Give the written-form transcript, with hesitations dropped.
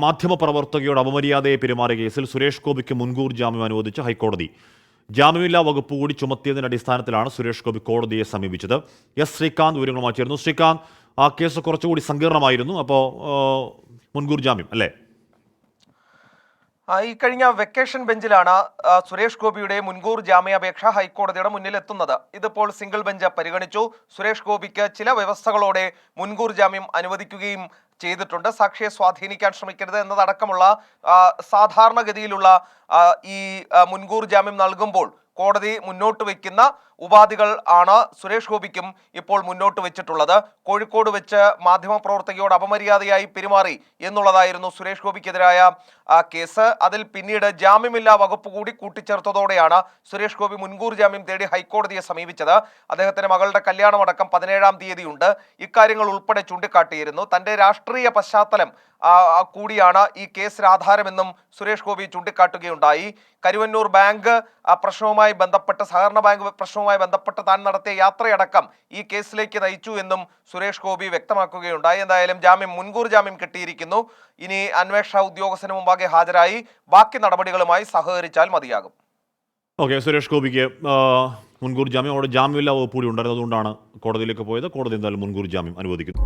മാധ്യമപ്രവർത്തകയോട് അപമര്യാദയെ പെരുമാറിയ കേസിൽ സുരേഷ് ഗോപിക്ക് മുൻകൂർ ജാമ്യം അനുവദിച്ച ഹൈക്കോടതി. ജാമ്യമില്ലാ വകുപ്പ് കൂടി ചുമത്തിയതിന്റെ അടിസ്ഥാനത്തിലാണ് സുരേഷ് ഗോപി കോടതിയെ സമീപിച്ചത്. എസ് ശ്രീകാന്ത് വിവരങ്ങളുമായി ചേർന്നു. ശ്രീകാന്ത്, ആ കേസ് കുറച്ചുകൂടി സങ്കീർണമായിരുന്നു. അപ്പോൾ മുൻകൂർ ജാമ്യം അല്ലേ? ഈ കഴിഞ്ഞ വെക്കേഷൻ ബെഞ്ചിലാണ് സുരേഷ് ഗോപിയുടെ മുൻകൂർ ജാമ്യാപേക്ഷ ഹൈക്കോടതിയുടെ മുന്നിൽ എത്തുന്നത്. ഇതിപ്പോൾ സിംഗിൾ ബെഞ്ച് പരിഗണിച്ചു. സുരേഷ് ഗോപിക്ക് ചില വ്യവസ്ഥകളോടെ മുൻകൂർ ജാമ്യം അനുവദിക്കുകയും ചെയ്തിട്ടുണ്ട്. സാക്ഷിയെ സ്വാധീനിക്കാൻ ശ്രമിക്കരുത് എന്നതടക്കമുള്ള സാധാരണഗതിയിലുള്ള ഈ മുൻകൂർ ജാമ്യം നൽകുമ്പോൾ കോടതി മുന്നോട്ട് വയ്ക്കുന്ന ഉപാധികൾ ആണ് സുരേഷ് ഗോപിക്കും ഇപ്പോൾ മുന്നോട്ട് വെച്ചിട്ടുള്ളത്. കോഴിക്കോട് വെച്ച് മാധ്യമപ്രവർത്തകയോട് അപമര്യാദയായി പെരുമാറി എന്നുള്ളതായിരുന്നു സുരേഷ് ഗോപിക്കെതിരായ കേസ്. അതിൽ പിന്നീട് ജാമ്യമില്ലാ വകുപ്പ് കൂടി കൂട്ടിച്ചേർത്തതോടെയാണ് സുരേഷ് ഗോപി മുൻകൂർ ജാമ്യം തേടി ഹൈക്കോടതിയെ സമീപിച്ചത്. അദ്ദേഹത്തിന്റെ മകളുടെ കല്യാണമടക്കം 17-ാം തീയതിയുണ്ട്. ഇക്കാര്യങ്ങൾ ഉൾപ്പെടെ ചൂണ്ടിക്കാട്ടിയിരുന്നു. തന്റെ രാഷ്ട്രീയ പശ്ചാത്തലം കൂടിയാണ് ഈ കേസിന് ആധാരമെന്നും സുരേഷ് ഗോപി ചൂണ്ടിക്കാട്ടുകയുണ്ടായി. കരുവന്നൂർ ബാങ്ക് പ്രശ്നവുമായി ബന്ധപ്പെട്ട്, സഹകരണ ബാങ്ക് പ്രശ്നവുമായി ബന്ധപ്പെട്ട് താൻ നടത്തിയ യാത്രയടക്കം ഈ കേസിലേക്ക് നയിച്ചു എന്നും സുരേഷ് ഗോപി വ്യക്തമാക്കുകയുണ്ടായി. എന്തായാലും മുൻകൂർ ജാമ്യം കിട്ടിയിരിക്കുന്നു. ഇനി അന്വേഷണ ഉദ്യോഗസ്ഥന് മുമ്പാകെ ഹാജരായി ബാക്കി നടപടികളുമായി സഹകരിച്ചാൽ മതിയാകും. ഓക്കെ, സുരേഷ് ഗോപിക്ക് മുൻകൂർ ജാമ്യം, അവിടെ ജാമ്യമില്ലാ വകുപ്പ് കൂടി ഉണ്ടായിരുന്നു. അതുകൊണ്ടാണ് കോടതിയിലേക്ക് പോയത്. കോടതി എന്തായാലും മുൻകൂർ ജാമ്യം അനുവദിക്കുന്നു.